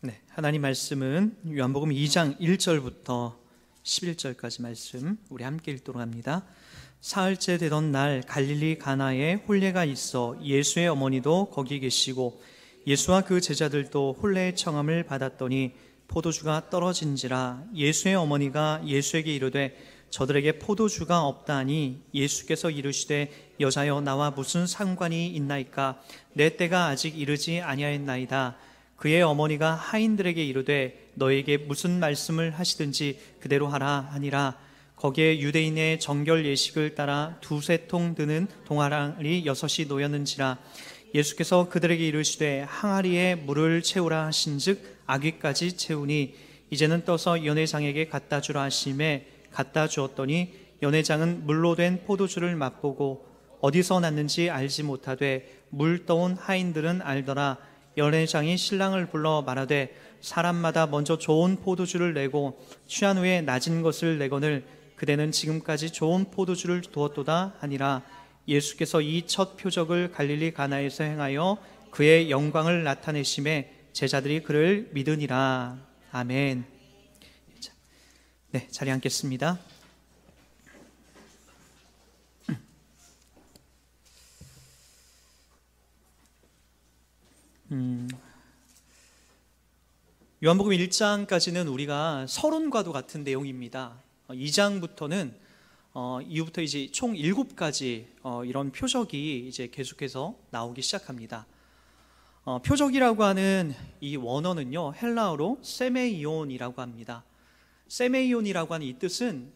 네, 하나님 말씀은 요한복음 2장 1절부터 11절까지 말씀 우리 함께 읽도록 합니다. 사흘째 되던 날 갈릴리 가나에 혼례가 있어 예수의 어머니도 거기 계시고 예수와 그 제자들도 혼례의 청함을 받았더니 포도주가 떨어진지라. 예수의 어머니가 예수에게 이르되 저들에게 포도주가 없다니. 예수께서 이르시되 여자여 나와 무슨 상관이 있나이까? 내 때가 아직 이르지 아니하였나이다. 그의 어머니가 하인들에게 이르되 너에게 무슨 말씀을 하시든지 그대로 하라 하니라. 거기에 유대인의 정결 예식을 따라 2-3통 드는 동아리 6이 놓였는지라. 예수께서 그들에게 이르시되 항아리에 물을 채우라 하신즉 아귀까지 채우니 이제는 떠서 연회장에게 갖다 주라 하심에 갖다 주었더니 연회장은 물로 된 포도주를 맛보고 어디서 났는지 알지 못하되 물 떠온 하인들은 알더라. 연회장이 신랑을 불러 말하되 사람마다 먼저 좋은 포도주를 내고 취한 후에 낮은 것을 내거늘 그대는 지금까지 좋은 포도주를 두었도다 하니라. 예수께서 이 첫 표적을 갈릴리 가나에서 행하여 그의 영광을 나타내심에 제자들이 그를 믿으니라. 아멘. 네, 자리에 앉겠습니다. 요한복음 1장까지는 우리가 서론과도 같은 내용입니다. 2장부터는 이후부터 이제 총 7가지 이런 표적이 이제 계속해서 나오기 시작합니다. 표적이라고 하는 이 원어는요, 헬라어로 세메이온이라고 합니다. 세메이온이라고 하는 이 뜻은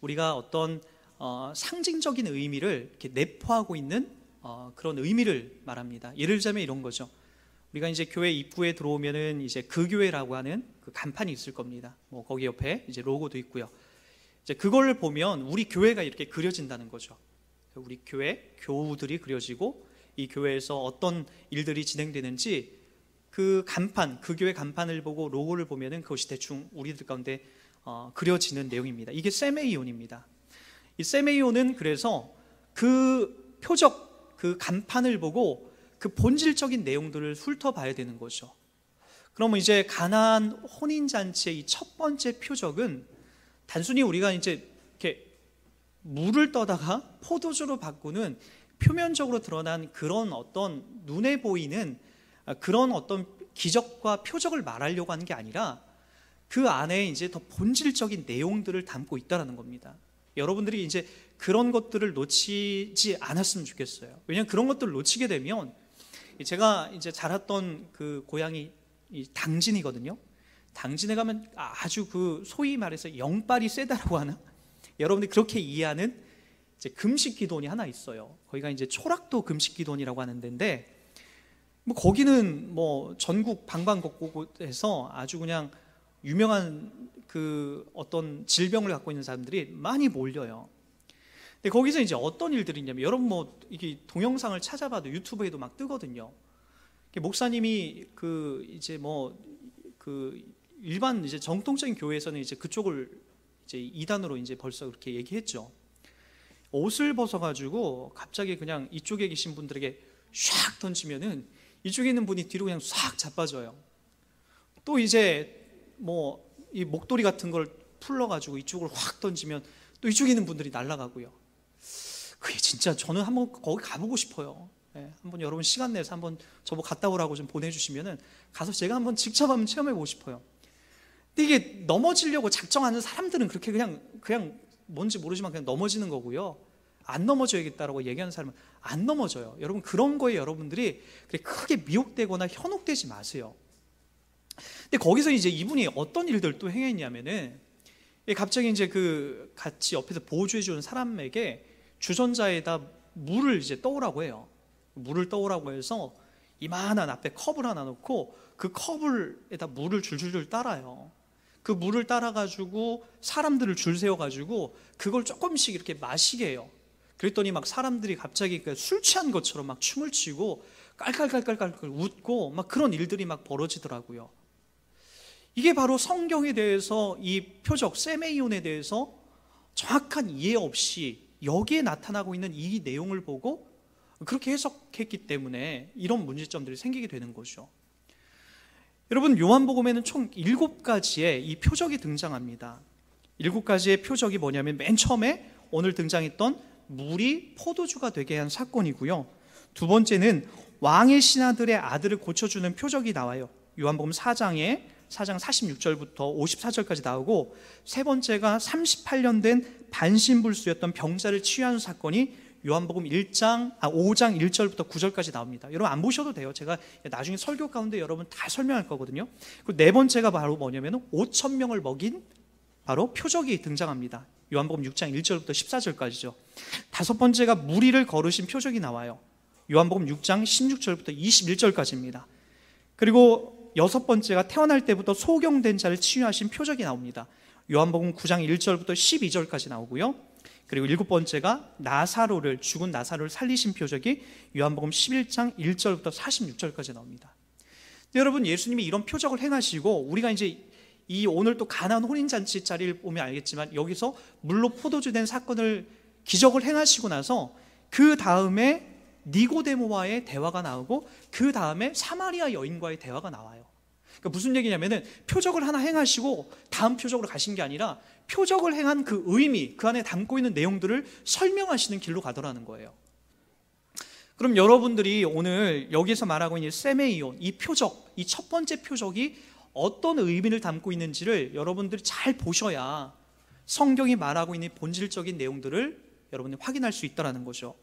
우리가 어떤 상징적인 의미를 이렇게 내포하고 있는 그런 의미를 말합니다. 예를 들자면 이런 거죠. 우리가 이제 교회 입구에 들어오면은 이제 그 교회라고 하는 그 간판이 있을 겁니다. 뭐 거기 옆에 이제 로고도 있고요. 이제 그걸 보면 우리 교회가 이렇게 그려진다는 거죠. 우리 교회 교우들이 그려지고 이 교회에서 어떤 일들이 진행되는지 그 간판, 그 교회 간판을 보고 로고를 보면은 그것이 대충 우리들 가운데 그려지는 내용입니다. 이게 세메이온입니다. 이 세메이온은 그래서 그 표적, 그 간판을 보고 그 본질적인 내용들을 훑어봐야 되는 거죠. 그러면 이제 가나안 혼인잔치의 이 첫 번째 표적은 단순히 우리가 이제 이렇게 물을 떠다가 포도주로 바꾸는 표면적으로 드러난 그런 어떤 눈에 보이는 그런 어떤 기적과 표적을 말하려고 하는 게 아니라 그 안에 이제 더 본질적인 내용들을 담고 있다는 겁니다. 여러분들이 이제 그런 것들을 놓치지 않았으면 좋겠어요. 왜냐하면 그런 것들을 놓치게 되면, 제가 이제 자랐던 그 고향이 당진이거든요. 당진에 가면 아주 그 소위 말해서 영빨이 세다라고 하나? 여러분들이 그렇게 이해하는 이제 금식 기도원이 하나 있어요. 거기가 이제 초락도 금식 기도원이라고 하는 데인데, 뭐 거기는 뭐 전국 방방곡곡에서 아주 그냥 유명한 그 어떤 질병을 갖고 있는 사람들이 많이 몰려요. 근데 거기서 이제 어떤 일들이 있냐면, 여러분 뭐 이게 동영상을 찾아봐도 유튜브에도 막 뜨거든요. 목사님이 그 이제 뭐 그 일반 이제 정통적인 교회에서는 이제 그쪽을 이제 이단으로 이제 벌써 그렇게 얘기했죠. 옷을 벗어가지고 갑자기 그냥 이쪽에 계신 분들에게 샥 던지면은 이쪽에 있는 분이 뒤로 그냥 싹 자빠져요. 또 이제 뭐 이 목도리 같은 걸 풀러가지고 이쪽으로 확 던지면 또 이쪽에 있는 분들이 날아가고요. 그게 진짜 저는 한번 거기 가보고 싶어요. 한번 여러분 시간 내서 한번 저보고 갔다 오라고 좀 보내주시면은 가서 제가 한번 직접 한번 체험해보고 싶어요. 근데 이게 넘어지려고 작정하는 사람들은 그렇게 그냥 뭔지 모르지만 그냥 넘어지는 거고요. 안 넘어져야겠다라고 얘기하는 사람은 안 넘어져요. 여러분 그런 거에 여러분들이 크게 미혹되거나 현혹되지 마세요. 근데 거기서 이제 이분이 어떤 일들 또 행했냐면은, 갑자기 이제 그 같이 옆에서 보조해 주는 사람에게 주전자에다 물을 이제 떠오라고 해요. 물을 떠오라고 해서 이만한 앞에 컵을 하나 놓고 그 컵을에다 물을 줄줄줄 따라요. 그 물을 따라가지고 사람들을 줄 세워가지고 그걸 조금씩 이렇게 마시게 해요. 그랬더니 막 사람들이 갑자기 술 취한 것처럼 막 춤을 추고 깔깔깔깔깔 웃고 막 그런 일들이 막 벌어지더라고요. 이게 바로 성경에 대해서 이 표적 세메이온에 대해서 정확한 이해 없이 여기에 나타나고 있는 이 내용을 보고 그렇게 해석했기 때문에 이런 문제점들이 생기게 되는 거죠. 여러분, 요한복음에는 총 7가지의 이 표적이 등장합니다. 7가지의 표적이 뭐냐면, 맨 처음에 오늘 등장했던 물이 포도주가 되게 한 사건이고요. 두 번째는 왕의 신하들의 아들을 고쳐주는 표적이 나와요. 요한복음 4장 46절부터 54절까지 나오고, 세 번째가 38년 된 반신불수였던 병자를 치유하는 사건이 요한복음 5장 1절부터 9절까지 나옵니다. 여러분 안 보셔도 돼요. 제가 나중에 설교 가운데 여러분 다 설명할 거거든요. 그리고 네 번째가 바로 뭐냐면 5천 명을 먹인 바로 표적이 등장합니다. 요한복음 6장 1절부터 14절까지죠. 다섯 번째가 무리를 거르신 표적이 나와요. 요한복음 6장 16절부터 21절까지입니다. 그리고 여섯 번째가 태어날 때부터 소경된 자를 치유하신 표적이 나옵니다. 요한복음 9장 1절부터 12절까지 나오고요. 그리고 일곱 번째가 죽은 나사로를 살리신 표적이 요한복음 11장 1절부터 46절까지 나옵니다. 여러분, 예수님이 이런 표적을 행하시고, 우리가 이제 이 오늘 또 가나안 혼인잔치 자리를 보면 알겠지만, 여기서 물로 포도주 된 사건을 기적을 행하시고 나서 그 다음에 니고데모와의 대화가 나오고, 그 다음에 사마리아 여인과의 대화가 나와요. 그러니까 무슨 얘기냐면은, 표적을 하나 행하시고 다음 표적으로 가신 게 아니라 표적을 행한 그 의미, 그 안에 담고 있는 내용들을 설명하시는 길로 가더라는 거예요. 그럼 여러분들이 오늘 여기서 말하고 있는 세메이온, 이 표적, 이 첫 번째 표적이 어떤 의미를 담고 있는지를 여러분들이 잘 보셔야 성경이 말하고 있는 본질적인 내용들을 여러분이 확인할 수 있다는 거죠.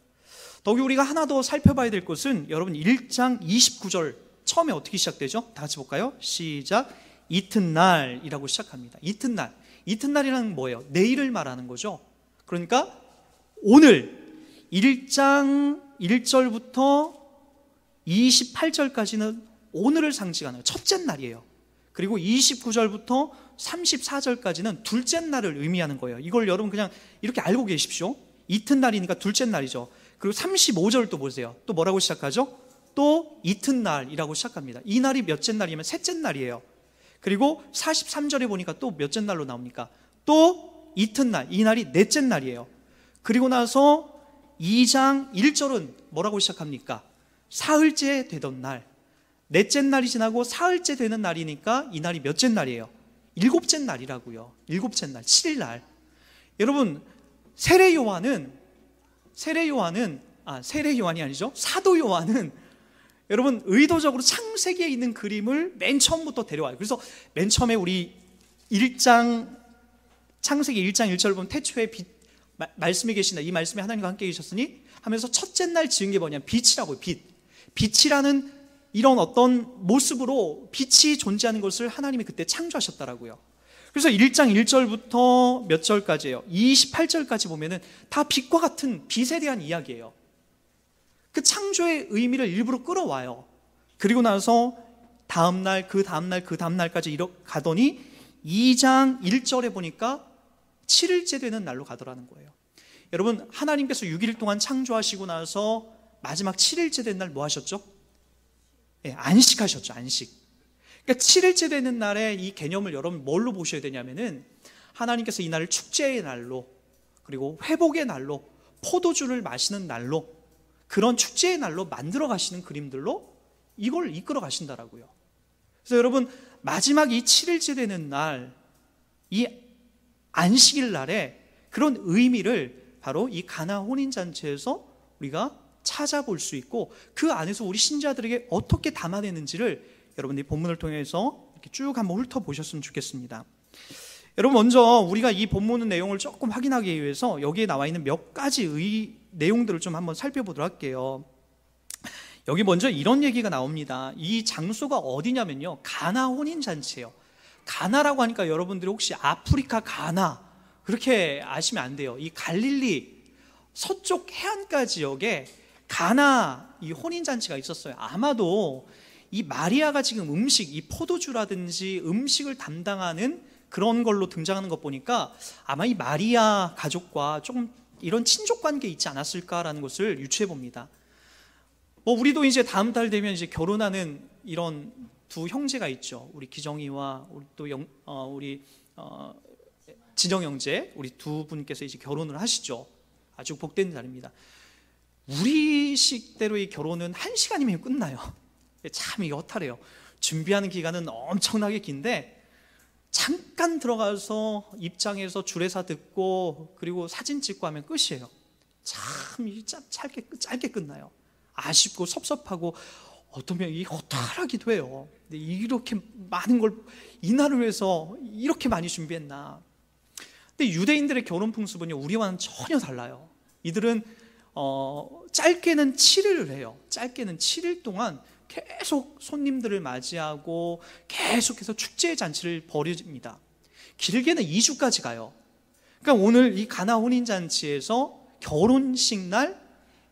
더욱이 우리가 하나 더 살펴봐야 될 것은, 여러분 1장 29절 처음에 어떻게 시작되죠? 다 같이 볼까요? 시작. 이튿날이라고 시작합니다. 이튿날. 이튿날이라는 뭐예요? 내일을 말하는 거죠. 그러니까 오늘 1장 1절부터 28절까지는 오늘을 상징하는 첫째 날이에요. 그리고 29절부터 34절까지는 둘째 날을 의미하는 거예요. 이걸 여러분 그냥 이렇게 알고 계십시오. 이튿날이니까 둘째 날이죠. 그리고 35절 또 보세요. 또 뭐라고 시작하죠? 또 이튿날이라고 시작합니다. 이 날이 몇째 날이면 셋째 날이에요. 그리고 43절에 보니까 또 몇째 날로 나옵니까? 또 이튿날, 이 날이 넷째 날이에요. 그리고 나서 2장 1절은 뭐라고 시작합니까? 사흘째 되던 날. 넷째 날이 지나고 사흘째 되는 날이니까 이 날이 몇째 날이에요? 일곱째 날이라고요. 일곱째 날, 7일 날. 여러분, 세례 요한이 아니죠. 사도 요한은 여러분 의도적으로 창세기에 있는 그림을 맨 처음부터 데려와요. 그래서 맨 처음에 우리 창세기 1장 1절 보면 태초에 말씀이 계신다. 이 말씀에 하나님과 함께 계셨으니 하면서 첫째 날 지은 게 뭐냐면 빛이라고요. 빛이라는 이런 어떤 모습으로 빛이 존재하는 것을 하나님이 그때 창조하셨더라고요. 그래서 1장 1절부터 몇 절까지예요? 28절까지 보면은 다 빛과 같은 빛에 대한 이야기예요. 그 창조의 의미를 일부러 끌어와요. 그리고 나서 다음날, 그 다음날, 그 다음날까지 가더니 2장 1절에 보니까 7일째 되는 날로 가더라는 거예요. 여러분, 하나님께서 6일 동안 창조하시고 나서 마지막 7일째 된 날 뭐 하셨죠? 안식하셨죠. 안식. 그러니까 7일째 되는 날에 이 개념을 여러분 뭘로 보셔야 되냐면은, 하나님께서 이 날을 축제의 날로, 그리고 회복의 날로, 포도주를 마시는 날로, 그런 축제의 날로 만들어 가시는 그림들로 이걸 이끌어 가신다라고요. 그래서 여러분, 마지막 이 7일째 되는 날, 이 안식일 날에 그런 의미를 바로 이 가나 혼인잔치에서 우리가 찾아볼 수 있고, 그 안에서 우리 신자들에게 어떻게 담아내는지를 여러분들이 본문을 통해서 이렇게 쭉 한번 훑어보셨으면 좋겠습니다. 여러분, 먼저 우리가 이 본문 내용을 조금 확인하기 위해서 여기에 나와 있는 몇 가지 내용들을 좀 한번 살펴보도록 할게요. 여기 먼저 이런 얘기가 나옵니다. 이 장소가 어디냐면요, 가나 혼인잔치예요. 가나라고 하니까 여러분들이 혹시 아프리카 가나 그렇게 아시면 안 돼요. 이 갈릴리 서쪽 해안가 지역에 가나 이 혼인잔치가 있었어요. 아마도 이 마리아가 지금 이 포도주라든지 음식을 담당하는 그런 걸로 등장하는 것 보니까 아마 이 마리아 가족과 조금 이런 친족 관계 있지 않았을까라는 것을 유추해 봅니다. 우리도 이제 다음 달 되면 이제 결혼하는 이런 두 형제가 있죠. 우리 기정이와 우리 진정 형제, 우리 두 분께서 이제 결혼을 하시죠. 아주 복된 날입니다. 우리식대로 이 결혼은 1시간이면 끝나요. 참 이게 허탈해요. 준비하는 기간은 엄청나게 긴데 잠깐 들어가서 입장해서 주례사 듣고 그리고 사진 찍고 하면 끝이에요. 참 짧게 끝나요. 아쉽고 섭섭하고 어쩌면 허탈하기도 해요. 근데 이렇게 많은 걸 이날을 위해서 이렇게 많이 준비했나. 근데 유대인들의 결혼 풍습은요, 우리와는 전혀 달라요. 이들은 짧게는 7일을 해요. 짧게는 7일 동안 계속 손님들을 맞이하고 계속해서 축제 잔치를 벌입니다. 길게는 2주까지 가요. 그러니까 오늘 이 가나 혼인 잔치에서 결혼식 날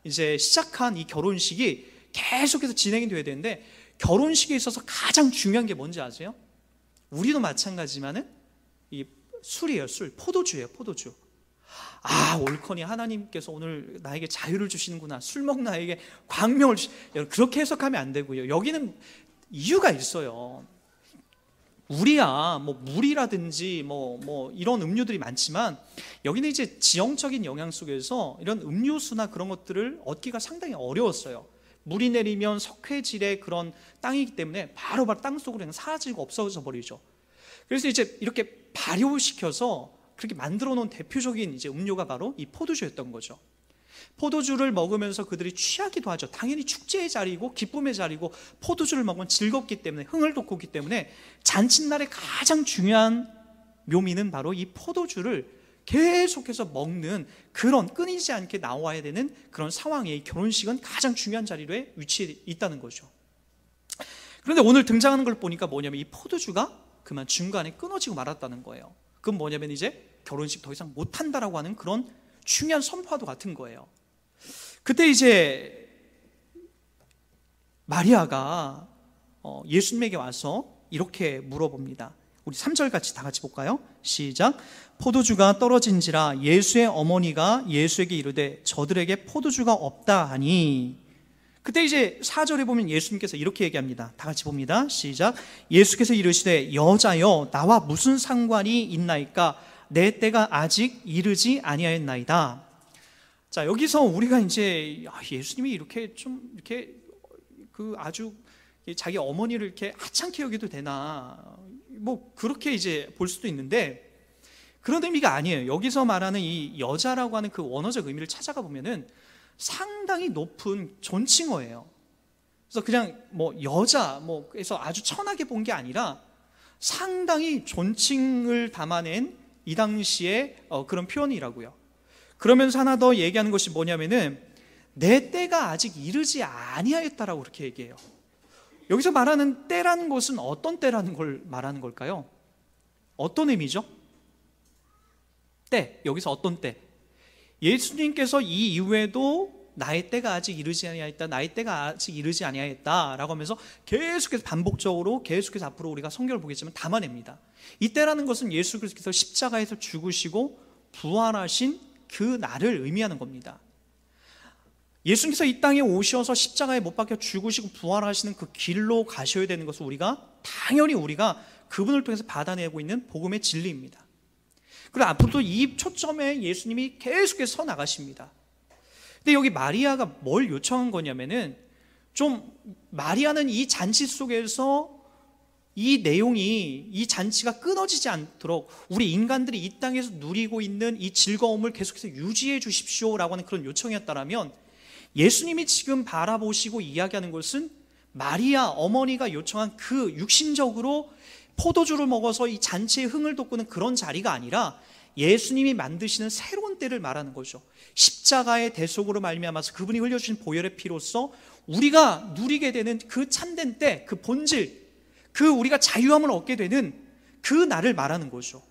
이제 시작한 이 결혼식이 계속해서 진행이 돼야 되는데, 결혼식에 있어서 가장 중요한 게 뭔지 아세요? 우리도 마찬가지지만은 이 술이에요. 술, 포도주예요. 포도주. 올커니 하나님께서 오늘 나에게 자유를 주시는구나, 술 먹는 나에게 광명을 그렇게 해석하면 안 되고요. 여기는 이유가 있어요. 우리야 뭐 물이라든지 뭐 이런 음료들이 많지만, 여기는 이제 지형적인 영향 속에서 이런 음료수나 그런 것들을 얻기가 상당히 어려웠어요. 물이 내리면 석회질의 그런 땅이기 때문에 바로바로 땅속으로 그냥 사라지고 없어져 버리죠. 그래서 이제 이렇게 발효시켜서 그렇게 만들어 놓은 대표적인 이제 음료가 바로 이 포도주였던 거죠. 포도주를 먹으면서 그들이 취하기도 하죠. 당연히 축제의 자리고 기쁨의 자리고, 포도주를 먹으면 즐겁기 때문에, 흥을 돋구기 때문에 잔칫날의 가장 중요한 묘미는 바로 이 포도주를 계속해서 먹는, 그런 끊이지 않게 나와야 되는 그런 상황에 이 결혼식은 가장 중요한 자리에 위치해 있다는 거죠. 그런데 오늘 등장하는 걸 보니까 뭐냐면, 이 포도주가 그만 중간에 끊어지고 말았다는 거예요. 그건 뭐냐면 이제 결혼식 더 이상 못한다라고 하는 그런 중요한 선포와도 같은 거예요. 그때 이제 마리아가 예수님에게 와서 이렇게 물어봅니다. 우리 3절 다 같이 볼까요? 시작. 포도주가 떨어진지라 예수의 어머니가 예수에게 이르되 저들에게 포도주가 없다 하니. 그때 이제 4절에 보면 예수님께서 이렇게 얘기합니다. 다 같이 봅니다. 시작. 예수께서 이르시되 여자여 나와 무슨 상관이 있나이까, 내 때가 아직 이르지 아니하였나이다. 자, 여기서 우리가 이제 예수님이 이렇게 좀 이렇게 아주 자기 어머니를 이렇게 하찮게 여기도 되나, 뭐 그렇게 이제 볼 수도 있는데, 그런 의미가 아니에요. 여기서 말하는 이 여자라고 하는 그 원어적 의미를 찾아가 보면은 상당히 높은 존칭어예요. 그래서 그냥 뭐 여자 그래서 아주 천하게 본 게 아니라 상당히 존칭을 담아낸 이 당시에 그런 표현이라고요. 그러면서 하나 더 얘기하는 것이 뭐냐면은 내 때가 아직 이르지 아니하였다라고 그렇게 얘기해요. 여기서 말하는 때라는 것은 어떤 때라는 걸 말하는 걸까요? 어떤 의미죠? 때, 여기서 어떤 때? 예수님께서 이 이후에도 나의 때가 아직 이르지 아니하였다, 나의 때가 아직 이르지 아니하였다라고 하면서 계속해서 반복적으로 계속해서 앞으로 우리가 성경을 보겠지만 담아냅니다. 이 때라는 것은 예수 그리스도께서 십자가에서 죽으시고 부활하신 그 날을 의미하는 겁니다. 예수님께서 이 땅에 오셔서 십자가에 못 박혀 죽으시고 부활하시는 그 길로 가셔야 되는 것을 당연히 우리가 그분을 통해서 받아내고 있는 복음의 진리입니다. 그리고 앞으로도 이 초점에 예수님이 계속해서 서 나가십니다. 근데 여기 마리아가 뭘 요청한 거냐면은, 좀 마리아는 이 잔치 속에서 이 내용이, 이 잔치가 끊어지지 않도록 우리 인간들이 이 땅에서 누리고 있는 이 즐거움을 계속해서 유지해 주십시오라고 하는 그런 요청이었다면, 예수님이 지금 바라보시고 이야기하는 것은 마리아 어머니가 요청한 그 육신적으로 포도주를 먹어서 이 잔치의 흥을 돋구는 그런 자리가 아니라 예수님이 만드시는 새로운 때를 말하는 거죠. 십자가의 대속으로 말미암아서 그분이 흘려주신 보혈의 피로써 우리가 누리게 되는 그 참된 때, 그 본질, 그 우리가 자유함을 얻게 되는 그 날을 말하는 거죠.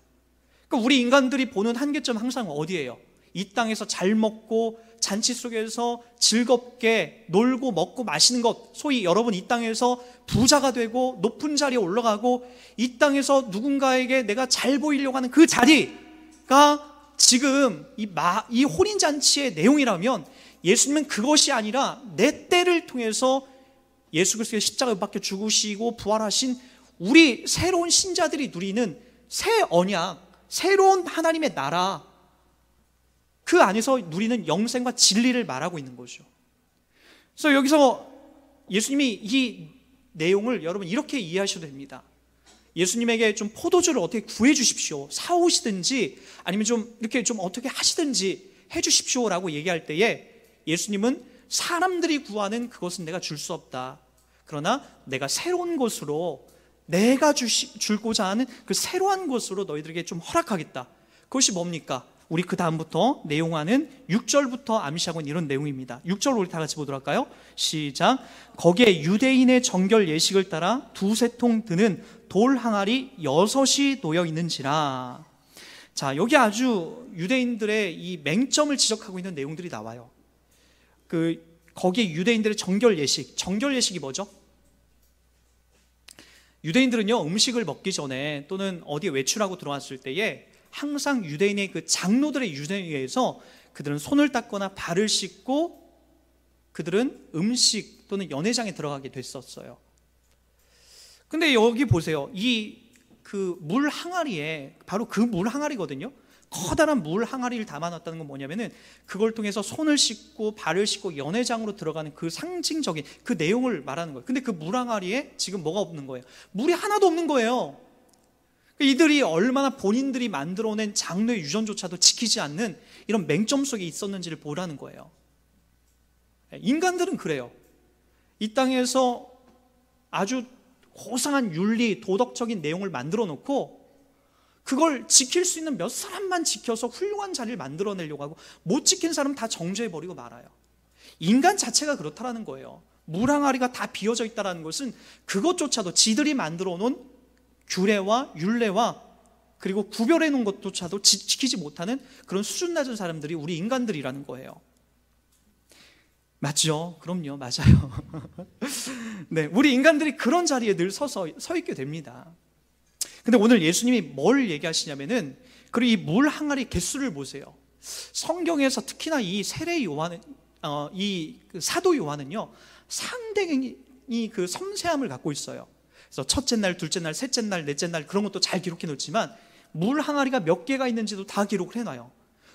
그러니까 우리 인간들이 보는 한계점 항상 어디예요? 이 땅에서 잘 먹고 잔치 속에서 즐겁게 놀고 먹고 마시는 것, 소위 여러분 이 땅에서 부자가 되고 높은 자리에 올라가고 이 땅에서 누군가에게 내가 잘 보이려고 하는 그 자리가 지금 이 혼인잔치의 내용이라면, 예수님은 그것이 아니라 내 때를 통해서 예수 그리스도의 십자가에 박혀 죽으시고 부활하신 우리 새로운 신자들이 누리는 새 언약, 새로운 하나님의 나라, 그 안에서 누리는 영생과 진리를 말하고 있는 거죠. 그래서 여기서 예수님이 이 내용을 여러분 이렇게 이해하셔도 됩니다. 예수님에게 좀 포도주를 어떻게 구해 주십시오, 사오시든지 아니면 좀 이렇게 좀 어떻게 하시든지 해 주십시오라고 얘기할 때에 예수님은 사람들이 구하는 그것은 내가 줄 수 없다. 그러나 내가 새로운 것으로 내가 줄고자 하는 그 새로운 것으로 너희들에게 좀 허락하겠다. 그것이 뭡니까? 우리 그 다음부터 내용하는 6절부터 암시하고 있는 이런 내용입니다. 6절 우리 다 같이 보도록 할까요? 시작. 거기에 유대인의 정결 예식을 따라 두세 통 드는 돌 항아리 6이 놓여 있는지라. 자, 여기 아주 유대인들의 이 맹점을 지적하고 있는 내용들이 나와요. 거기에 유대인들의 정결 예식이 뭐죠? 유대인들은요, 음식을 먹기 전에 또는 어디에 외출하고 들어왔을 때에 항상 유대인의 그 장로들의 유대에 의해서 그들은 손을 닦거나 발을 씻고 그들은 음식 또는 연회장에 들어가게 됐었어요. 근데 여기 보세요. 그 물 항아리에, 바로 그 물 항아리거든요. 커다란 물 항아리를 담아놨다는 건 뭐냐면은 그걸 통해서 손을 씻고 발을 씻고 연회장으로 들어가는 그 상징적인 그 내용을 말하는 거예요. 근데 그 물 항아리에 지금 뭐가 없는 거예요? 물이 하나도 없는 거예요. 이들이 얼마나 본인들이 만들어낸 장로의 유전조차도 지키지 않는 이런 맹점 속에 있었는지를 보라는 거예요. 인간들은 그래요. 이 땅에서 아주 고상한 윤리, 도덕적인 내용을 만들어 놓고 그걸 지킬 수 있는 몇 사람만 지켜서 훌륭한 자리를 만들어내려고 하고 못 지킨 사람 다 정죄해버리고 말아요. 인간 자체가 그렇다라는 거예요. 물 항아리가 다 비어져 있다는 것은 그것조차도 지들이 만들어 놓은 규례와 율례와 그리고 구별해 놓은 것조차도 지키지 못하는 그런 수준 낮은 사람들이 우리 인간들이라는 거예요. 맞죠? 그럼요, 맞아요. 네, 우리 인간들이 그런 자리에 늘 서 있게 됩니다. 근데 오늘 예수님이 뭘 얘기하시냐면은, 그리고 이 물 항아리 개수를 보세요. 성경에서 특히나 이 세례 요한은, 그 사도 요한은요, 상당히 그 섬세함을 갖고 있어요. 그래서 첫째 날, 둘째 날, 셋째 날, 넷째 날 그런 것도 잘 기록해 놓지만 물 항아리가 몇 개가 있는지도 다 기록을 해놔요.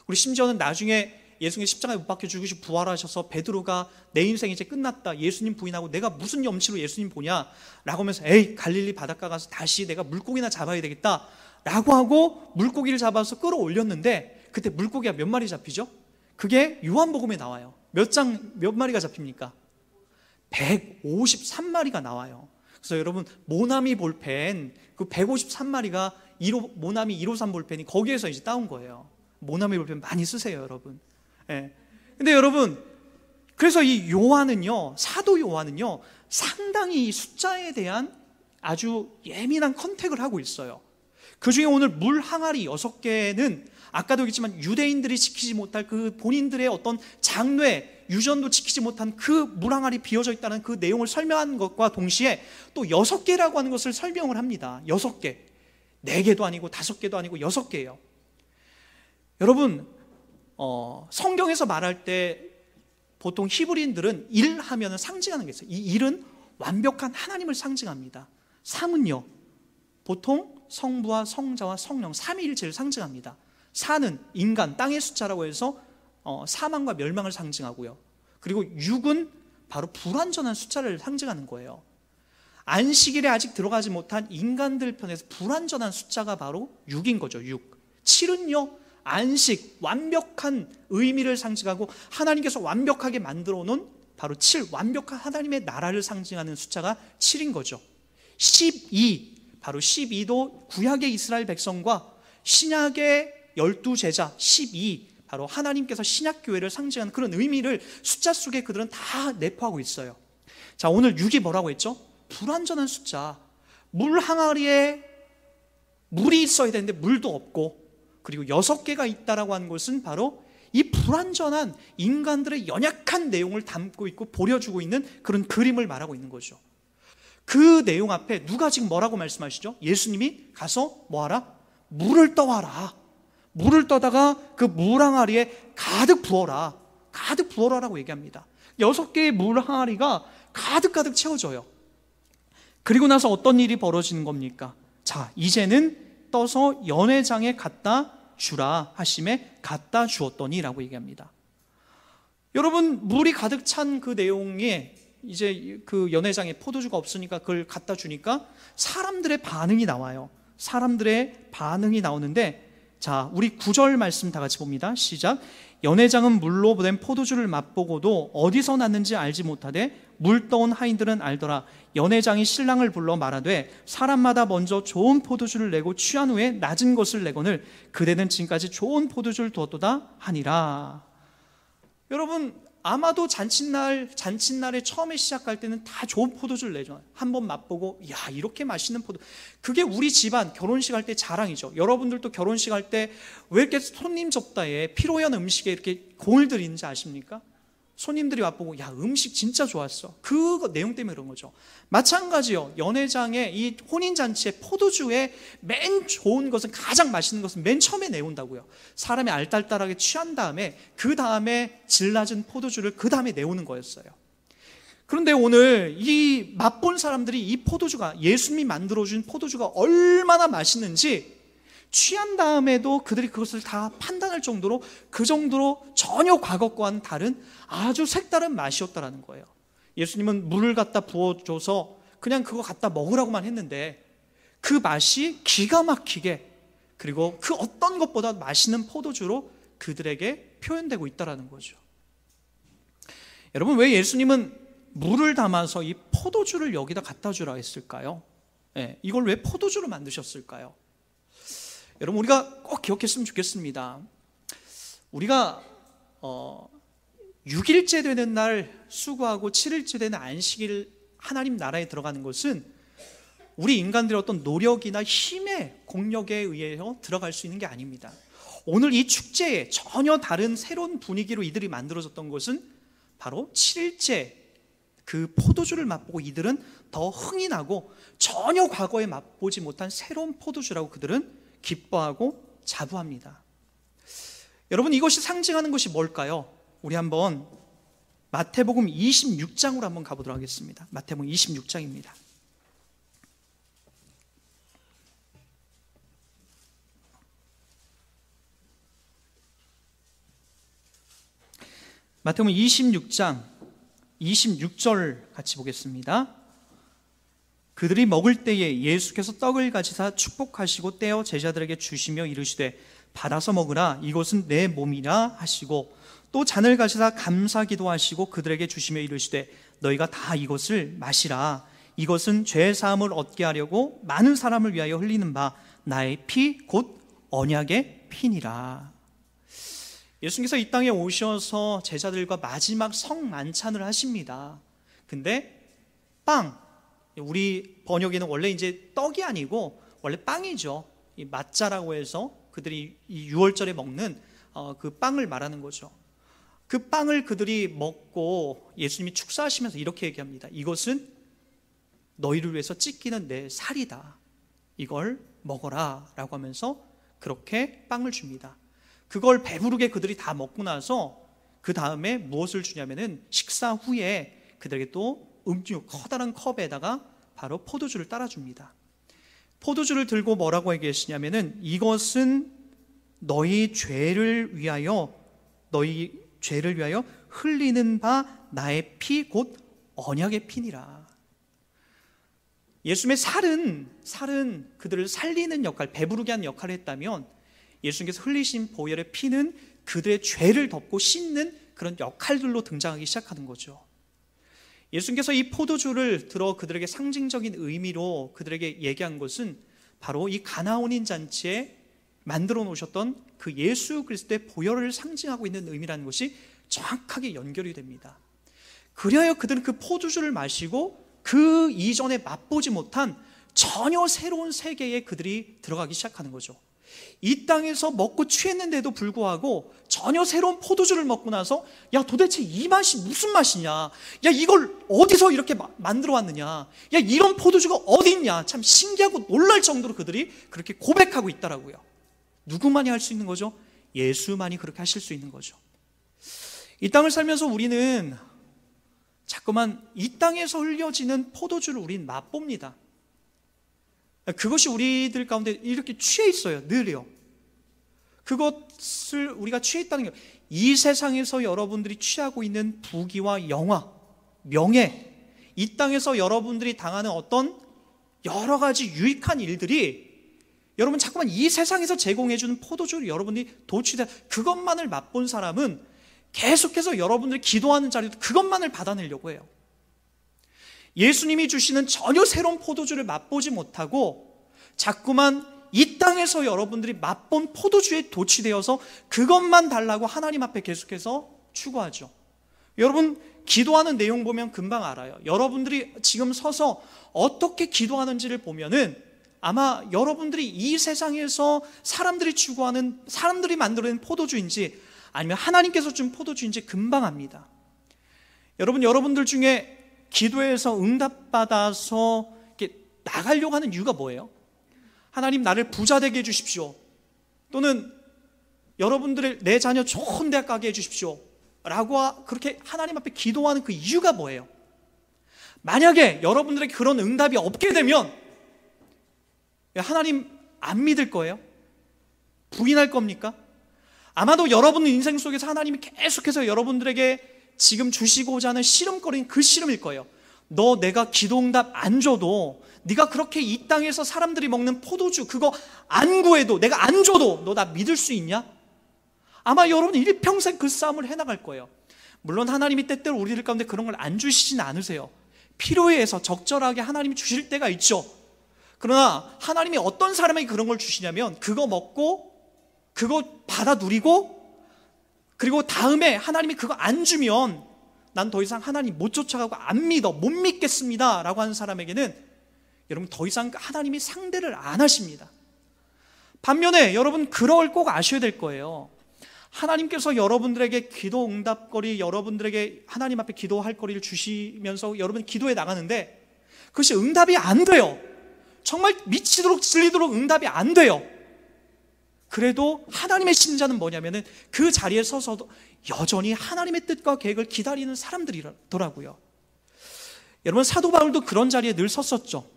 우리 심지어는 나중에 예수님 십자가에 못 박혀 죽으시고 부활하셔서 베드로가 내 인생 이제 끝났다, 예수님 부인하고 내가 무슨 염치로 예수님 보냐 라고 하면서 에이, 갈릴리 바닷가 가서 다시 내가 물고기나 잡아야 되겠다 라고 하고 물고기를 잡아서 끌어올렸는데, 그때 물고기가 몇 마리 잡히죠? 그게 요한복음에 나와요. 몇 마리가 잡힙니까? 153마리가 나와요. 그래서 여러분, 모나미 볼펜 그 153마리가 모나미 153 볼펜이 거기에서 이제 따온 거예요. 모나미 볼펜 많이 쓰세요, 여러분. 예. 근데 여러분, 그래서 이 요한은요, 사도 요한은요, 상당히 이 숫자에 대한 아주 예민한 컨택을 하고 있어요. 그 중에 오늘 물 항아리 6개는 아까도 얘기했지만 유대인들이 지키지 못할 그 본인들의 어떤 장례, 유전도 지키지 못한 그 물 항아리 비어져 있다는 그 내용을 설명하는 것과 동시에 또 6개라고 하는 것을 설명을 합니다. 6개. 4개도 아니고 5개도 아니고 6개예요. 여러분, 성경에서 말할 때 보통 히브리인들은 1 하면 상징하는 게 있어요. 이 1은 완벽한 하나님을 상징합니다. 3은요, 보통 성부와 성자와 성령 삼위일체를 상징합니다. 4는 인간, 땅의 숫자라고 해서 사망과 멸망을 상징하고요. 그리고 6은 바로 불완전한 숫자를 상징하는 거예요. 안식일에 아직 들어가지 못한 인간들 편에서 불완전한 숫자가 바로 6인 거죠. 6. 7은요, 안식, 완벽한 의미를 상징하고 하나님께서 완벽하게 만들어 놓은 바로 7, 완벽한 하나님의 나라를 상징하는 숫자가 7인 거죠. 12, 바로 12도 구약의 이스라엘 백성과 신약의 12제자 12, 바로 하나님께서 신약교회를 상징하는 그런 의미를 숫자 속에 그들은 다 내포하고 있어요. 자, 오늘 6이 뭐라고 했죠? 불완전한 숫자. 물 항아리에 물이 있어야 되는데 물도 없고, 그리고 6개가 있다라고 하는 것은 바로 이 불완전한 인간들의 연약한 내용을 담고 있고 보여주고 있는 그런 그림을 말하고 있는 거죠. 그 내용 앞에 누가 지금 뭐라고 말씀하시죠? 예수님이 가서 뭐하라? 물을 떠와라. 물을 떠다가 그 물 항아리에 가득 부어라. 가득 부어라라고 얘기합니다. 6개의 물 항아리가 가득 채워져요. 그리고 나서 어떤 일이 벌어지는 겁니까? 자, 이제는 떠서 연회장에 갖다 주라 하심에 갖다 주었더니 라고 얘기합니다. 여러분, 물이 가득 찬 그 내용에 이제 그 연회장에 포도주가 없으니까 그걸 갖다 주니까 사람들의 반응이 나와요. 사람들의 반응이 나오는데, 자, 우리 9절 말씀 다 같이 봅니다. 시작. 연회장은 물로 된 포도주를 맛보고도 어디서 났는지 알지 못하되 물 떠온 하인들은 알더라. 연회장이 신랑을 불러 말하되 사람마다 먼저 좋은 포도주를 내고 취한 후에 낮은 것을 내거늘 그대는 지금까지 좋은 포도주를 두었도다 하니라. 여러분, 아마도 잔칫날에 처음에 시작할 때는 다 좋은 포도주를 내죠. 한번 맛보고, 야, 이렇게 맛있는 포도. 그게 우리 집안 결혼식 할 때 자랑이죠. 여러분들도 결혼식 할 때 왜 이렇게 손님 접다에 피로연 음식에 이렇게 공을 들이는지 아십니까? 손님들이 맛보고, 야, 음식 진짜 좋았어. 그 내용 때문에 그런 거죠. 마찬가지요. 연회장에 이 혼인잔치에 포도주에 맨 좋은 것은, 가장 맛있는 것은 맨 처음에 내온다고요. 사람이 알딸딸하게 취한 다음에 그 다음에 질 낮은 포도주를 그 다음에 내오는 거였어요. 그런데 오늘 이 맛본 사람들이 이 포도주가, 예수님이 만들어준 포도주가 얼마나 맛있는지 취한 다음에도 그들이 그것을 다 판단할 정도로, 그 정도로 전혀 과거와는 다른 아주 색다른 맛이었다라는 거예요. 예수님은 물을 갖다 부어줘서 그냥 그거 갖다 먹으라고만 했는데 그 맛이 기가 막히게, 그리고 그 어떤 것보다 맛있는 포도주로 그들에게 표현되고 있다라는 거죠. 여러분, 왜 예수님은 물을 담아서 이 포도주를 여기다 갖다 주라 했을까요? 이걸 왜 포도주로 만드셨을까요? 여러분, 우리가 꼭 기억했으면 좋겠습니다. 우리가 6일째 되는 날 수고하고 7일째 되는 안식일 하나님 나라에 들어가는 것은 우리 인간들의 어떤 노력이나 힘의 공력에 의해서 들어갈 수 있는 게 아닙니다. 오늘 이 축제에 전혀 다른 새로운 분위기로 이들이 만들어졌던 것은 바로 7일째 그 포도주를 맛보고 이들은 더 흥이 나고 전혀 과거에 맛보지 못한 새로운 포도주라고 그들은 기뻐하고 자부합니다. 여러분, 이것이 상징하는 것이 뭘까요? 우리 한번 마태복음 26장으로 한번 가보도록 하겠습니다. 마태복음 26장입니다. 마태복음 26장 26절 같이 보겠습니다. 그들이 먹을 때에 예수께서 떡을 가지사 축복하시고 떼어 제자들에게 주시며 이르시되 받아서 먹으라, 이것은 내 몸이라 하시고, 또 잔을 가지사 감사기도 하시고 그들에게 주시며 이르시되 너희가 다 이것을 마시라, 이것은 죄 사함을 얻게 하려고 많은 사람을 위하여 흘리는 바 나의 피 곧 언약의 피니라. 예수님께서 이 땅에 오셔서 제자들과 마지막 성만찬을 하십니다. 근데 우리 번역에는 원래 이제 떡이 아니고 원래 빵이죠. 이 마짜라고 해서 그들이 이 6월절에 먹는 그 빵을 말하는 거죠. 그 빵을 그들이 먹고 예수님이 축사하시면서 이렇게 얘기합니다. 이것은 너희를 위해서 찢기는 내 살이다. 이걸 먹어라 라고 하면서 그렇게 빵을 줍니다. 그걸 배부르게 그들이 다 먹고 나서 그 다음에 무엇을 주냐면은 식사 후에 그들에게 또 음료, 커다란 컵에다가 바로 포도주를 따라줍니다. 포도주를 들고 뭐라고 얘기하시냐면은 이것은 너희 죄를 위하여 흘리는 바 나의 피 곧 언약의 피니라. 예수님의 살은 그들을 살리는 역할, 배부르게 하는 역할을 했다면 예수님께서 흘리신 보혈의 피는 그들의 죄를 덮고 씻는 그런 역할들로 등장하기 시작하는 거죠. 예수님께서 이 포도주를 들어 그들에게 상징적인 의미로 그들에게 얘기한 것은 바로 이 가나 혼인 잔치에 만들어 놓으셨던 그 예수 그리스도의 보혈을 상징하고 있는 의미라는 것이 정확하게 연결이 됩니다. 그리하여 그들은 그 포도주를 마시고 그 이전에 맛보지 못한 전혀 새로운 세계에 그들이 들어가기 시작하는 거죠. 이 땅에서 먹고 취했는데도 불구하고 전혀 새로운 포도주를 먹고 나서 야, 도대체 이 맛이 무슨 맛이냐, 야, 이걸 어디서 이렇게 만들어 왔느냐, 야, 이런 포도주가 어디 있냐, 참 신기하고 놀랄 정도로 그들이 그렇게 고백하고 있더라고요. 누구만이 할 수 있는 거죠? 예수만이 그렇게 하실 수 있는 거죠. 이 땅을 살면서 우리는 자꾸만 이 땅에서 흘려지는 포도주를 우리는 맛봅니다. 그것이 우리들 가운데 이렇게 취해 있어요. 늘요. 그것을 우리가 취해 있다는 게, 이 세상에서 여러분들이 취하고 있는 부귀와 영화, 명예, 이 땅에서 여러분들이 당하는 어떤 여러 가지 유익한 일들이 여러분 자꾸만 이 세상에서 제공해주는 포도주를 여러분들이 도취돼 그것만을 맛본 사람은 계속해서 여러분들이 기도하는 자리도 그것만을 받아내려고 해요. 예수님이 주시는 전혀 새로운 포도주를 맛보지 못하고 자꾸만 이 땅에서 여러분들이 맛본 포도주에 도취되어서 그것만 달라고 하나님 앞에 계속해서 추구하죠. 여러분 기도하는 내용 보면 금방 알아요. 여러분들이 지금 서서 어떻게 기도하는지를 보면은 아마 여러분들이 이 세상에서 사람들이 추구하는, 사람들이 만들어낸 포도주인지 아니면 하나님께서 준 포도주인지 금방 압니다. 여러분들 중에 기도에서 응답받아서 이렇게 나가려고 하는 이유가 뭐예요? 하나님 나를 부자 되게 해주십시오, 또는 여러분들의 내 자녀 좋은 대학 가게 해주십시오 라고 그렇게 하나님 앞에 기도하는 그 이유가 뭐예요? 만약에 여러분들에게 그런 응답이 없게 되면 하나님 안 믿을 거예요? 부인할 겁니까? 아마도 여러분 인생 속에서 하나님이 계속해서 여러분들에게 지금 주시고자 하는 씨름거리는 그 씨름일 거예요. 너 내가 기도응답 안 줘도, 네가 그렇게 이 땅에서 사람들이 먹는 포도주 그거 안 구해도, 내가 안 줘도 너 나 믿을 수 있냐? 아마 여러분 일평생 그 싸움을 해나갈 거예요. 물론 하나님이 때때로 우리들 가운데 그런 걸 안 주시진 않으세요. 필요에 의해서 적절하게 하나님이 주실 때가 있죠. 그러나 하나님이 어떤 사람에게 그런 걸 주시냐면 그거 먹고 그거 받아 누리고 그리고 다음에 하나님이 그거 안 주면 난 더 이상 하나님 못 쫓아가고 안 믿어, 못 믿겠습니다 라고 하는 사람에게는 여러분 더 이상 하나님이 상대를 안 하십니다. 반면에 여러분 그걸 꼭 아셔야 될 거예요. 하나님께서 여러분들에게 기도 응답거리, 여러분들에게 하나님 앞에 기도할 거리를 주시면서 여러분 기도에 나가는데 그것이 응답이 안 돼요. 정말 미치도록 질리도록 응답이 안 돼요. 그래도 하나님의 신자는 뭐냐면은 그 자리에 서서도 여전히 하나님의 뜻과 계획을 기다리는 사람들이더라고요. 여러분 사도 바울도 그런 자리에 늘 섰었죠.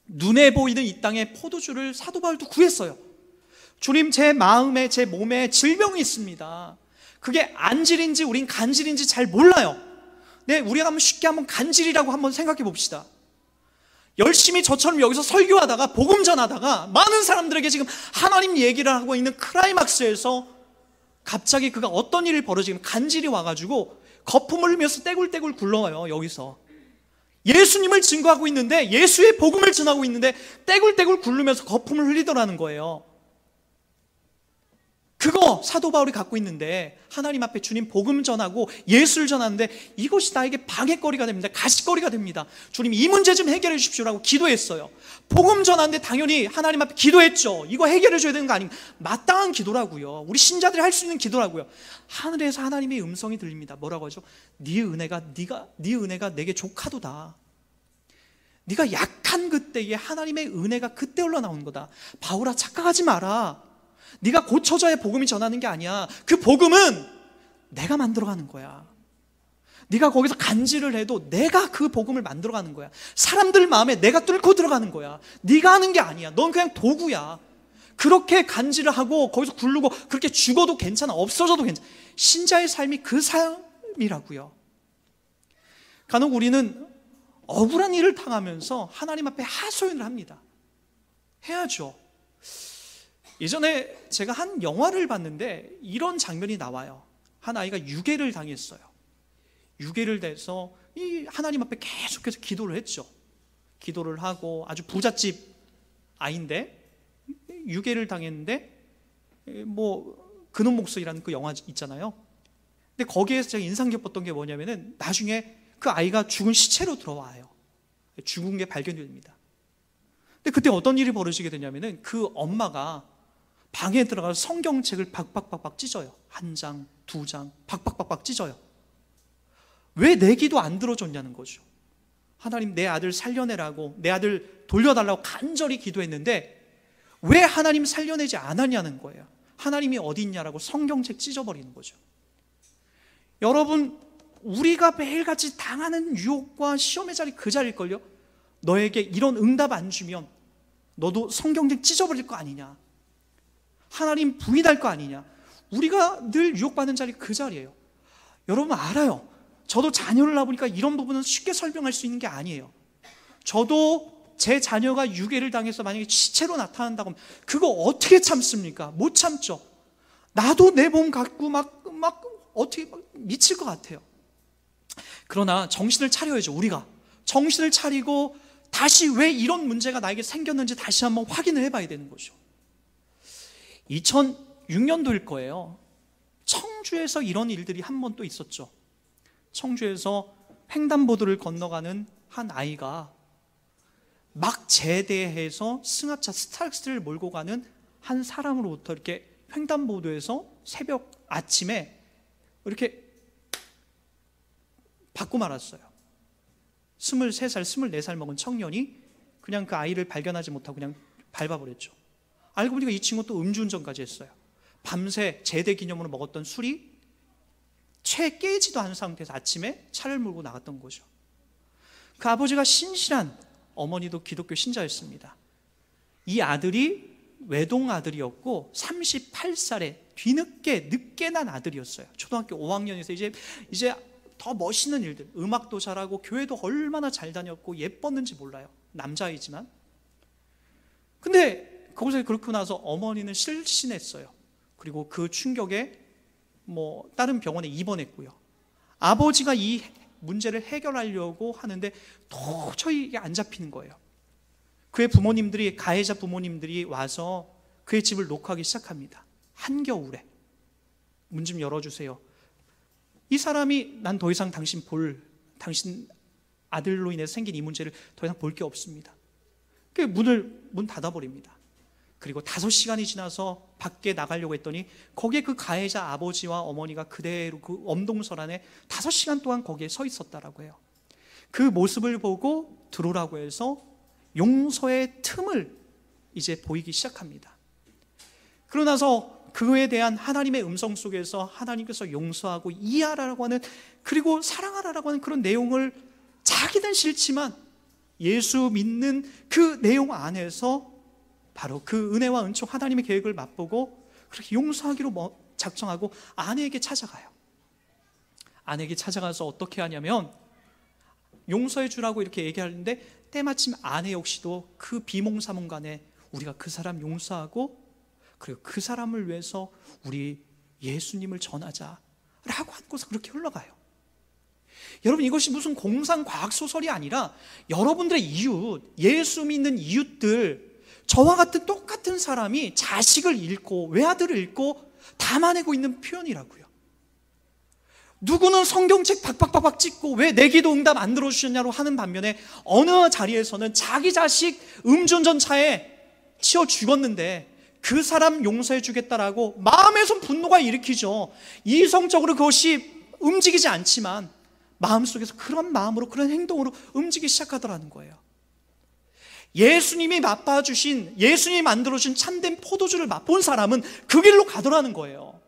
눈에 보이는 이 땅의 포도주를 사도 바울도 구했어요. 주님, 제 마음에 제 몸에 질병이 있습니다. 그게 안질인지 우린 간질인지 잘 몰라요. 네, 우리가 한번 쉽게 한번 간질이라고 한번 생각해 봅시다. 열심히 저처럼 여기서 설교하다가 복음 전하다가 많은 사람들에게 지금 하나님 얘기를 하고 있는 클라이막스에서 갑자기 그가 어떤 일을 벌어지면 간질이 와가지고 거품을 흘리면서 떼굴떼굴 굴러와요. 여기서 예수님을 증거하고 있는데, 예수의 복음을 전하고 있는데 떼굴떼굴 굴르면서 거품을 흘리더라는 거예요. 그거 사도 바울이 갖고 있는데 하나님 앞에 주님 복음 전하고 예수를 전하는데 이것이 나에게 방해거리가 됩니다. 가시거리가 됩니다. 주님 이 문제 좀 해결해 주십시오라고 기도했어요. 복음 전하는데 당연히 하나님 앞에 기도했죠. 이거 해결해 줘야 되는 거 아닌가? 마땅한 기도라고요. 우리 신자들이 할 수 있는 기도라고요. 하늘에서 하나님의 음성이 들립니다. 뭐라고 하죠? 네 은혜가 내게 족하도다. 네가 약한 그때에 하나님의 은혜가 그때 흘러나오는 거다. 바울아 착각하지 마라. 네가 고쳐져야 복음이 전하는 게 아니야. 그 복음은 내가 만들어가는 거야. 네가 거기서 간질을 해도 내가 그 복음을 만들어가는 거야. 사람들 마음에 내가 뚫고 들어가는 거야. 네가 하는 게 아니야. 넌 그냥 도구야. 그렇게 간질을 하고 거기서 굴르고 그렇게 죽어도 괜찮아, 없어져도 괜찮아. 신자의 삶이 그 삶이라고요. 간혹 우리는 억울한 일을 당하면서 하나님 앞에 하소연을 합니다. 해야죠. 예전에 제가 한 영화를 봤는데 이런 장면이 나와요. 한 아이가 유괴를 당했어요. 유괴를 돼서 이 하나님 앞에 계속해서 기도를 했죠. 기도를 하고 아주 부잣집 아이인데 유괴를 당했는데 뭐 그놈 목소리라는 그 영화 있잖아요. 근데 거기에서 제가 인상 깊었던 게 뭐냐면은 나중에 그 아이가 죽은 시체로 들어와요. 죽은 게 발견이 됩니다. 근데 그때 어떤 일이 벌어지게 되냐면은 그 엄마가 방에 들어가서 성경책을 박박박박 찢어요. 한 장, 두 장, 박박박박 찢어요. 왜 내 기도 안 들어줬냐는 거죠. 하나님 내 아들 살려내라고, 내 아들 돌려달라고 간절히 기도했는데 왜 하나님 살려내지 않았냐는 거예요. 하나님이 어디 있냐라고 성경책 찢어버리는 거죠. 여러분, 우리가 매일같이 당하는 유혹과 시험의 자리 그 자리일걸요. 너에게 이런 응답 안 주면 너도 성경책 찢어버릴 거 아니냐, 하나님 부인할 거 아니냐. 우리가 늘 유혹받는 자리 그 자리예요. 여러분 알아요. 저도 자녀를 낳아보니까 이런 부분은 쉽게 설명할 수 있는 게 아니에요. 저도 제 자녀가 유괴를 당해서 만약에 시체로 나타난다고 하면 그거 어떻게 참습니까? 못 참죠. 나도 내 몸 갖고 막 어떻게 미칠 것 같아요. 그러나 정신을 차려야죠. 우리가 정신을 차리고 다시 왜 이런 문제가 나에게 생겼는지 다시 한번 확인을 해봐야 되는 거죠. 2006년도일 거예요. 청주에서 이런 일들이 한 번 또 있었죠. 청주에서 횡단보도를 건너가는 한 아이가 막 제대해서 승합차 스타렉스를 몰고 가는 한 사람으로부터 이렇게 횡단보도에서 새벽 아침에 이렇게 받고 말았어요. 23살, 24살 먹은 청년이 그냥 그 아이를 발견하지 못하고 그냥 밟아버렸죠. 알고 보니까 이 친구 또 음주운전까지 했어요. 밤새 제대 기념으로 먹었던 술이 채 깨지도 않은 상태에서 아침에 차를 몰고 나갔던 거죠. 그 아버지가 신실한, 어머니도 기독교 신자였습니다. 이 아들이 외동 아들이었고 38살에 뒤늦게 늦게 난 아들이었어요. 초등학교 5학년에서 이제 더 멋있는 일들, 음악도 잘하고 교회도 얼마나 잘 다녔고 예뻤는지 몰라요. 남자이지만. 근데 거기서 그렇고 나서 어머니는 실신했어요. 그리고 그 충격에 다른 병원에 입원했고요. 아버지가 이 문제를 해결하려고 하는데 도저히 이게 안 잡히는 거예요. 그의 부모님들이, 가해자 부모님들이 와서 그의 집을 녹화하기 시작합니다. 한겨울에. 문 좀 열어주세요. 이 사람이 난 더 이상 당신 아들로 인해서 생긴 이 문제를 더 이상 볼 게 없습니다. 그 문 닫아버립니다. 그리고 5시간이 지나서 밖에 나가려고 했더니 거기에 그 가해자 아버지와 어머니가 그대로 그 엄동설 안에 5시간 동안 거기에 서 있었다라고 해요. 그 모습을 보고 들어오라고 해서 용서의 틈을 이제 보이기 시작합니다. 그러고 나서 그에 대한 하나님의 음성 속에서 하나님께서 용서하고 이해하라고 하는, 그리고 사랑하라고 하는 그런 내용을 자기는 싫지만 예수 믿는 그 내용 안에서 바로 그 은혜와 은총, 하나님의 계획을 맛보고 그렇게 용서하기로 작정하고 아내에게 찾아가요. 아내에게 찾아가서 어떻게 하냐면 용서해 주라고 이렇게 얘기하는데 때마침 아내 역시도 그 비몽사몽간에 우리가 그 사람 용서하고 그리고 그 사람을 위해서 우리 예수님을 전하자라고 하는 것은 그렇게 흘러가요. 여러분, 이것이 무슨 공상과학소설이 아니라 여러분들의 이웃, 예수 믿는 이웃들, 저와 같은 똑같은 사람이 자식을 잃고 외아들을 잃고 담아내고 있는 표현이라고요. 누구는 성경책 박박박박 찍고 왜 내 기도 응답 안 들어주셨냐고 하는 반면에 어느 자리에서는 자기 자식 음주운전 차에 치여 죽었는데 그 사람 용서해 주겠다라고 마음에서 분노가 일으키죠. 이성적으로 그것이 움직이지 않지만 마음속에서 그런 마음으로, 그런 행동으로 움직이기 시작하더라는 거예요. 예수님이 맛봐주신, 예수님이 만들어주신 참된 포도주를 맛본 사람은 그 길로 가더라는 거예요.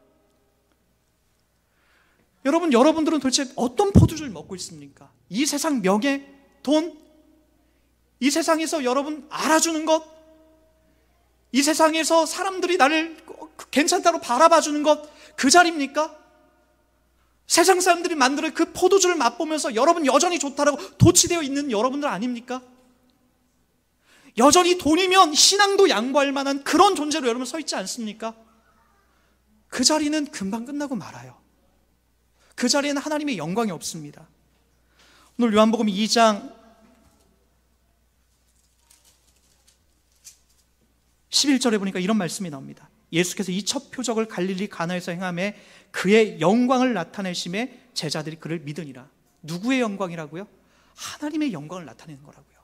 여러분들은 도대체 어떤 포도주를 먹고 있습니까? 이 세상 명예, 돈, 이 세상에서 여러분 알아주는 것, 이 세상에서 사람들이 나를 괜찮다고 바라봐주는 것, 그 자리입니까? 세상 사람들이 만드는 그 포도주를 맛보면서 여러분 여전히 좋다라고 도취되어 있는 여러분들 아닙니까? 여전히 돈이면 신앙도 양보할 만한 그런 존재로 여러분 서 있지 않습니까? 그 자리는 금방 끝나고 말아요. 그 자리에는 하나님의 영광이 없습니다. 오늘 요한복음 2장 11절에 보니까 이런 말씀이 나옵니다. 예수께서 이 첫 표적을 갈릴리 가나에서 행하매 그의 영광을 나타내심에 제자들이 그를 믿으니라. 누구의 영광이라고요? 하나님의 영광을 나타내는 거라고요.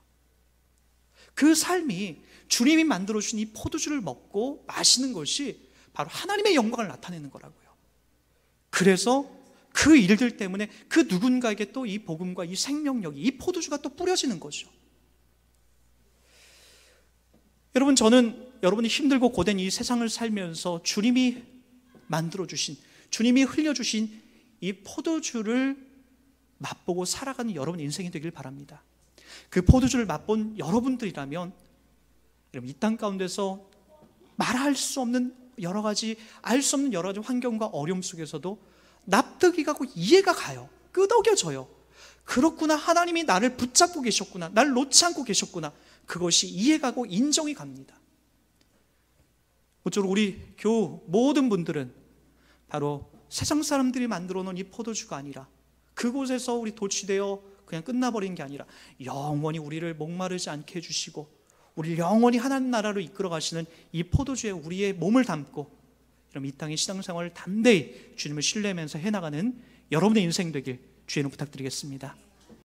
그 삶이 주님이 만들어주신 이 포도주를 먹고 마시는 것이 바로 하나님의 영광을 나타내는 거라고요. 그래서 그 일들 때문에 그 누군가에게 또 이 복음과 이 생명력이, 이 포도주가 또 뿌려지는 거죠. 여러분, 저는 여러분이 힘들고 고된 이 세상을 살면서 주님이 만들어주신, 주님이 흘려주신 이 포도주를 맛보고 살아가는 여러분 인생이 되길 바랍니다. 그 포도주를 맛본 여러분들이라면 이 땅 가운데서 말할 수 없는 알 수 없는 여러 가지 환경과 어려움 속에서도 납득이 가고 이해가 가요. 끄덕여져요. 그렇구나, 하나님이 나를 붙잡고 계셨구나, 나를 놓지 않고 계셨구나. 그것이 이해가고 인정이 갑니다. 모쪼록 우리 교우 모든 분들은 바로 세상 사람들이 만들어 놓은 이 포도주가 아니라, 그곳에서 우리 도취되어 그냥 끝나버린 게 아니라 영원히 우리를 목마르지 않게 해주시고 우리를 영원히 하나님 나라로 이끌어 가시는 이 포도주에 우리의 몸을 담고, 그럼 이 땅의 신앙생활을 담대히 주님을 신뢰하면서 해나가는 여러분의 인생 되길 주의 이름 부탁드리겠습니다.